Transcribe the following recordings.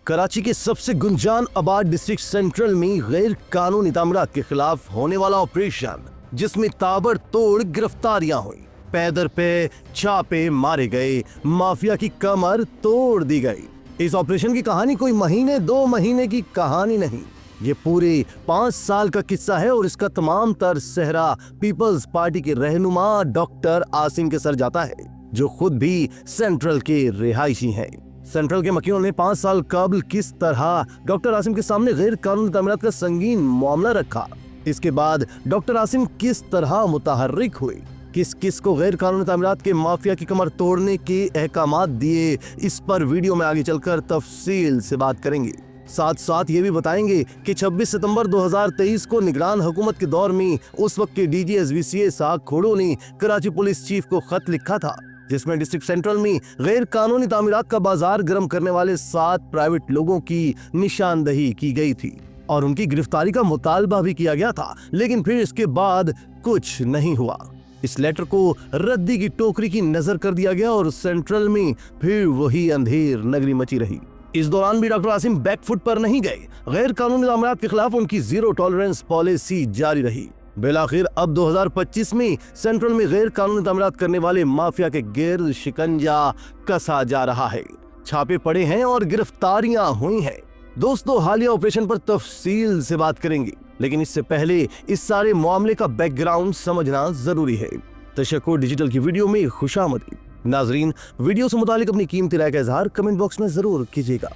कराची के सबसे गुंजान आबाद डिस्ट्रिक्ट सेंट्रल में गैर कानूनी तामीरात के खिलाफ होने वाला ऑपरेशन, जिसमें ताबड़तोड़ गिरफ्तारियां हुई, पैदर पे छापे मारे गए, माफिया की कमर तोड़ दी गई। इस ऑपरेशन की कहानी कोई महीने 2 महीने की कहानी नहीं, ये पूरे 5 साल का किस्सा है और इसका तमाम तर सेहरा पीपल्स पार्टी के रहनुमा डॉक्टर आसिम के सर जाता है, जो खुद भी सेंट्रल के रिहायशी हैं। सेंट्रल के मकीनों ने 5 साल कबल किस तरह डॉक्टर आसिम के सामने गैर कानूनी तामीरात का संगीन मामला रखा, इसके बाद डॉक्टर आसिम किस तरह मुतहर्रिक हुए, किस किस को गैर कानूनी तामीरात के माफिया की कमर तोड़ने के अहकामात दिए, इस पर वीडियो में आगे चलकर तफसील से बात करेंगे। साथ साथ ये भी बताएंगे कि 26 सितंबर 2023 को निगरान हुकूमत के दौर में उस वक्त के डीजी एसबीसीए साहब खोड़ो ने कराची पुलिस चीफ को खत लिखा था, जिसमें डिस्ट्रिक्ट सेंट्रल में गैर कानूनी तामीरात का बाजार गर्म करने वाले 7 प्राइवेट लोगों की निशानदही की गई थी और उनकी गिरफ्तारी का मुतालबा भी किया गया था, लेकिन फिर इसके बाद कुछ नहीं हुआ। इस लेटर को रद्दी की टोकरी की नजर कर दिया गया और सेंट्रल में फिर वही अंधेर नगरी मची रही। इस दौरान भी डॉक्टर आसिम बैकफुट पर नहीं गए, गैर कानूनी तामीरात के खिलाफ उनकी जीरो टॉलरेंस पॉलिसी जारी रही। बिलाखिर अब 2025 में सेंट्रल में गैर कानूनी तामीरात करने वाले माफिया के गिर्द शिकंजा कसा जा रहा है, छापे पड़े हैं और गिरफ्तारियां हुई हैं। दोस्तों, हालिया ऑपरेशन पर तफसील से बात करेंगे, लेकिन इससे पहले इस सारे मामले का बैकग्राउंड समझना जरूरी है। तशक्कुर डिजिटल की वीडियो में खुशामदीद। नाजरीन, वीडियो से मुतालिक अपनी कीमती राय का इजहार कमेंट बॉक्स में जरूर कीजिएगा।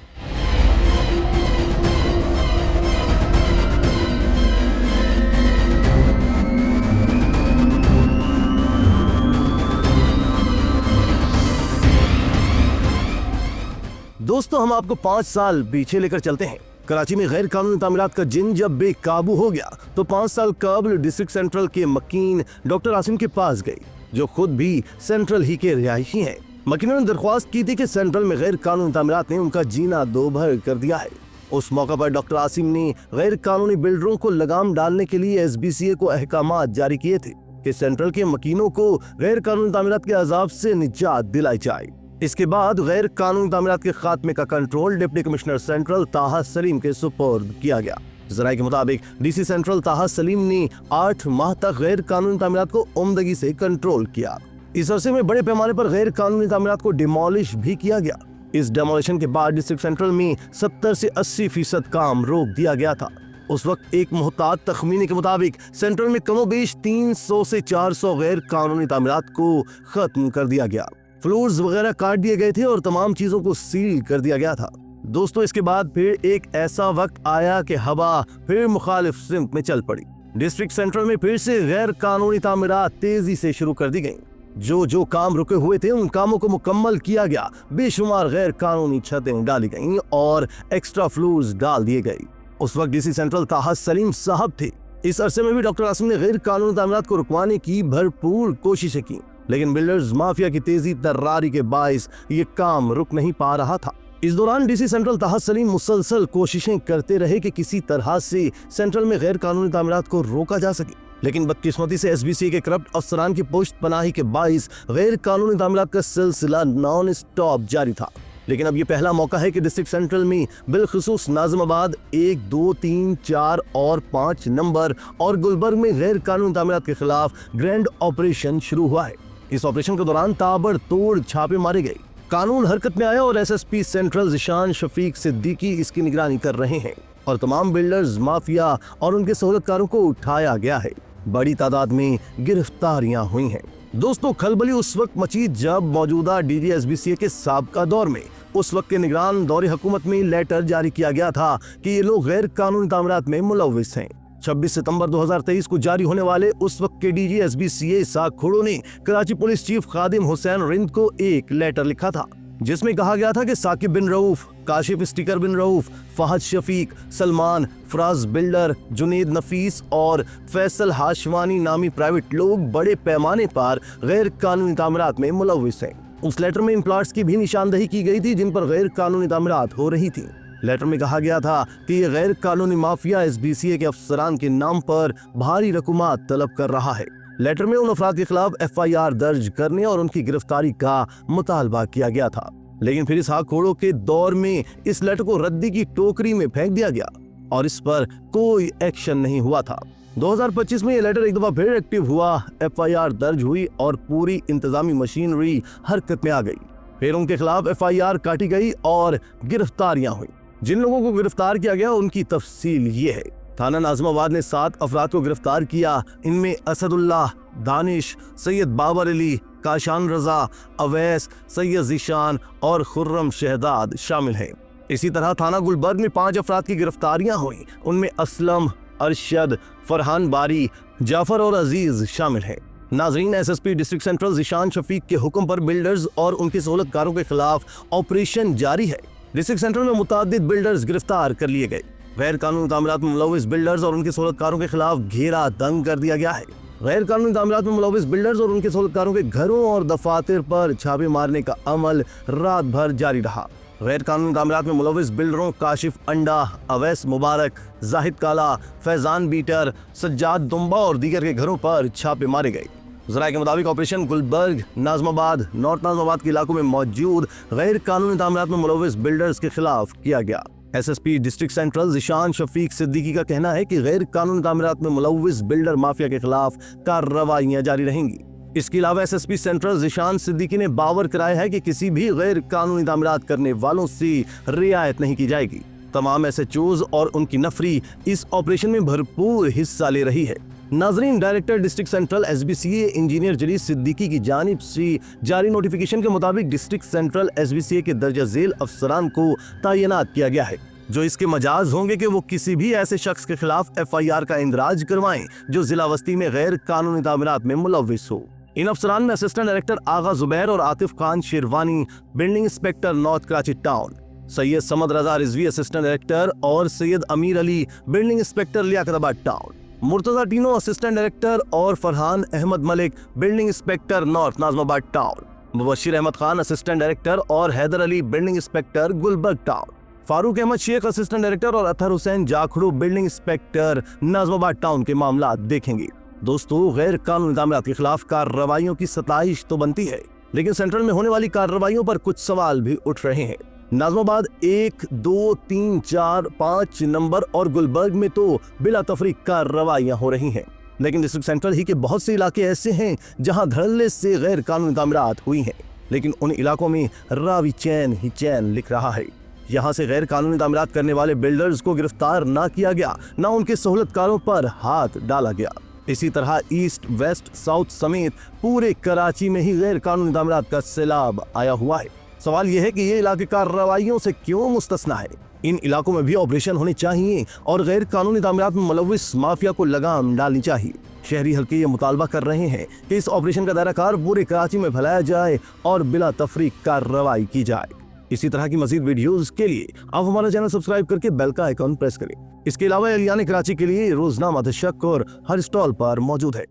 दोस्तों, हम आपको 5 साल पीछे लेकर चलते हैं। कराची में गैर कानूनी तामीरात का जिन जब बेकाबू हो गया तो 5 साल कबल डिस्ट्रिक्ट सेंट्रल के मकीन डॉक्टर आसिम के पास गई, जो खुद भी सेंट्रल ही के रिहायशी हैं। मकीनों ने दरख्वास्त की थी कि सेंट्रल में गैर कानूनी तामीरात ने उनका जीना दोभर कर दिया है। उस मौका पर डॉक्टर आसिम ने गैर कानूनी बिल्डरों को लगाम डालने के लिए एसबीसीए को अहकामात जारी किए थे कि सेंट्रल के मकीनों को गैर कानूनी तामीरात के अजाब से निजात दिलाई जाए। इसके बाद गैर कानूनी तामीरात के खात्मे का कंट्रोल डिप्टी कमिश्नर सेंट्रल ताहा सलीम के सुपुर्द किया गया। जराये के मुताबिक डीसी सेंट्रल ताहा सलीम ने 8 माह तक गैर कानूनी तामीरात को उम्दगी से कंट्रोल किया। इस अरसे में बड़े पैमाने पर गैर कानूनी तामीरात को डिमोलिश भी किया गया। इस डेमोलिशन के बाद डिस्ट्रिक्ट सेंट्रल में 70 से 80% काम रोक दिया गया था। उस वक्त एक मुहतात तखमीने के मुताबिक सेंट्रल में कमोबेश 300 से 400 गैर कानूनी तामीरात को खत्म कर दिया गया। फ्लोर्स वगैरह काट दिए गए थे और तमाम चीजों को सील कर दिया गया था। दोस्तों, इसके बाद फिर एक ऐसा वक्त आया कि हवा फिर मुखालिफ सिमत में चल पड़ी। डिस्ट्रिक्ट सेंट्रल में फिर से गैर कानूनी तामीरात तेजी से शुरू कर दी गई। जो काम रुके हुए थे उन कामों को मुकम्मल किया गया। बेशुमार गैर कानूनी छतें डाली गईं और एक्स्ट्रा फ्लोर्स डाल दिए गए। उस वक्त डीसी सेंट्रल ताहा सलीम साहब थे। इस अरसे में भी डॉक्टर आसिम ने गैर कानूनी तामीरात को रुकवाने की भरपूर कोशिशें की, लेकिन बिल्डर्स माफिया की तेजी तर्रारी के बाइस ये काम रुक नहीं पा रहा था। इस दौरान डीसी सेंट्रल ताहा सलीम मुसलसल कोशिशें करते रहे कि किसी तरह से सेंट्रल में गैर कानूनी तामीरात को रोका जा सके, लेकिन बदकिस्मती से एसबीसी के करप्ट अफसरान की पुश्त पनाही के बाइस गैर कानूनी तामीरात का सिलसिला नॉन स्टॉप जारी था। लेकिन अब ये पहला मौका है कि डिस्ट्रिक्ट सेंट्रल में बिलखुसूस नाज़िमाबाद 1, 2, 3, 4 और 5 नंबर और गुलबर्ग में गैर कानूनी तामीरात के खिलाफ ग्रैंड ऑपरेशन शुरू हुआ है। इस ऑपरेशन के दौरान ताबड़तोड़ छापे मारे गए, कानून हरकत में आया और एसएसपी सेंट्रल जिशान शफीक सिद्दीकी इसकी निगरानी कर रहे हैं और तमाम बिल्डर्स, माफिया और उनके सहूलतकारों को उठाया गया है। बड़ी तादाद में गिरफ्तारियां हुई हैं। दोस्तों, खलबली उस वक्त मची जब मौजूदा डीजी एसबीसीए के साबका दौर में उस वक्त के निगरान दौरे हुकूमत में लेटर जारी किया गया था कि ये लोग गैर कानूनी तामीरात में मुलव्विस हैं। 26 सितंबर 2023 को जारी होने वाले उस वक्त के डीजी एसबीसीए साहब खोड़ो ने कराची पुलिस चीफ खादिम हुसैन रिंद को एक लेटर लिखा था, जिसमें कहा गया था कि साकिब बिन रऊफ, काशिफ स्टिकर बिन रऊफ, फहद शफीक, सलमान, फराज बिल्डर, जुनेद नफीस और फैसल हाशवानी नामी प्राइवेट लोग बड़े पैमाने पर गैर कानूनी तामीरात में मुलव्विस हैं। उस लेटर में इन प्लाट्स की भी निशानदही की गई थी जिन पर गैर कानूनी तामीरात हो रही थी। लेटर में कहा गया था कि ये गैर कानूनी माफिया एसबीसीए के अफसरान के नाम पर भारी रकूमात तलब कर रहा है। लेटर में उन अफराद के खिलाफ FIR दर्ज करने और उनकी गिरफ्तारी का मुतालबा किया गया था। लेकिन फिर इस हाकोड़ों के दौर में इस लेटर को रद्दी की टोकरी में फेंक दिया गया और इस पर कोई एक्शन नहीं हुआ था। 2025 में ये लेटर एक दफा फिर एक्टिव हुआ, FIR दर्ज हुई और पूरी इंतजामी मशीनरी हरकत में आ गई। फिर उनके खिलाफ FIR काटी गई और गिरफ्तारियां हुई। जिन लोगों को गिरफ्तार किया गया उनकी तफसील ये है। थाना नाज़िमाबाद ने 7 अफराद को गिरफ्तार किया। इनमें असदुल्लाह, दानिश, सैयद बाबर अली, काशान रजा, अवैस, सैयद ज़ीशान और खुर्रम शहदाद शामिल हैं। इसी तरह थाना गुलबर्ग में 5 अफराद की गिरफ्तारियां हुई। उनमें असलम, अरशद, फरहान बारी, जाफर और अजीज शामिल हैं। नाजरीन, SSP district central Zeeshan Shafiq के हुक्म पर बिल्डर्स और उनके सहूलतकारों के खिलाफ ऑपरेशन जारी है। डिस्ट्रिक्ट सेंट्रल में मुतादिद बिल्डर्स गिरफ्तार कर लिए गए। गैर कानूनी तामीरात में मुलव्विस बिल्डर्स और उनके सहूलतकारों के खिलाफ घेरा दंग कर दिया गया है। गैर कानूनी तामीरात में मुलव्विस बिल्डर्स और उनके सहूलतकारों के घरों और दफातर पर छापे मारने का अमल रात भर जारी रहा। गैर कानूनी तामीरात में मुलव्विस बिल्डरों काशिफ अंडा, अवैस मुबारक, जाहिद काला, फैजान बीटर, सज्जाद दुम्बा और दीगर के घरों पर छापे मारे गए। ज़राए के मुताबिक ऑपरेशन गुलबर्ग, नाज़िमाबाद, नॉर्थ नाज़िमाबाद के इलाकों में मौजूद गैर कानूनी तामीरात में मुलव्विस बिल्डर्स के खिलाफ किया गया। SSP district central Zeeshan Shafiq Siddiqui का कहना है कि गैर कानूनी तामीरात में मुलव्विस बिल्डर माफिया के खिलाफ कार्रवाइयां जारी रहेंगी। इसके अलावा SSP सेंट्रल ज़ीशान सिद्दीकी ने बावर कराया है कि किसी भी गैर कानूनी तामीरात करने वालों से रियायत नहीं की जाएगी। तमाम SHOs और उनकी नफरी इस ऑपरेशन में भरपूर हिस्सा ले रही है। नाजरीन, director district central SBCA engineer Jaleel Siddiqui की जानिब से जारी नोटिफिकेशन के मुताबिक डिस्ट्रिक्ट सेंट्रल SBCA के दर्जा झेल अफसरान को तैनात किया गया है, जो इसके मजाज होंगे कि वो किसी भी ऐसे शख्स के खिलाफ FIR का इंदराज करवाएं जो जिला वस्ती में गैर कानूनी तामीरात में मुलव्विस हो। इन अफसरान में असिस्टेंट डायरेक्टर आगा जुबैर और Atif Khan Sherwani, building inspector north Karachi town, Syed Samad Raza Rizvi assistant director और Syed Amir Ali building inspector Liaquatabad town, Murtaza Tino assistant director और Farhan Ahmed Malik building inspector north Nazimabad town, Mubashir Ahmed Khan assistant director और Haider Ali building inspector Gulberg town, Farooq Ahmed Sheikh assistant director और Athar Hussain Jakhro building inspector Nazimabad town के मामला देखेंगे। दोस्तों, गैर कानूनी तामीरात के खिलाफ कार्रवाइयों की सताइश तो बनती है, लेकिन सेंट्रल में होने वाली कार्रवाइयों पर कुछ सवाल भी उठ रहे हैं। नाज़िमाबाद 1, 2, 3, 4, 5 नंबर और गुलबर्ग में तो बिला तफरीक कार्रवाइयां हो रही हैं, लेकिन डिस्ट्रिक्ट सेंट्रल ही के बहुत से इलाके ऐसे हैं जहां धड़ल्ले से गैर कानूनी तामीरात हुई हैं, लेकिन उन इलाकों में रावी चैन ही चैन लिख रहा है। यहाँ से गैर कानूनी तामीरात करने वाले बिल्डर्स को गिरफ्तार ना किया गया, ना उनके सहूलतकारों पर हाथ डाला गया। इसी तरह ईस्ट, वेस्ट, साउथ समेत पूरे कराची में ही गैर कानूनी तामीरात का सैलाब आया हुआ है। सवाल यह है कि ये इलाके कार्रवाइयों से क्यों मुस्तस्ना है। इन इलाकों में भी ऑपरेशन होने चाहिए और गैर कानूनी तामीरात में मुलव्विस माफिया को लगाम डालनी चाहिए। शहरी हल्के ये मुतालबा कर रहे हैं कि इस ऑपरेशन का दायरा कार पूरे कराची में फैलाया जाए और बिला तफरीक कार्रवाई की जाए। इसी तरह की मजीद वीडियोस के लिए आप हमारा चैनल सब्सक्राइब करके बेल का आइकॉन प्रेस करें। इसके अलावा एलियान कराची के लिए रोजनामा द शक और हर स्टॉल पर मौजूद है।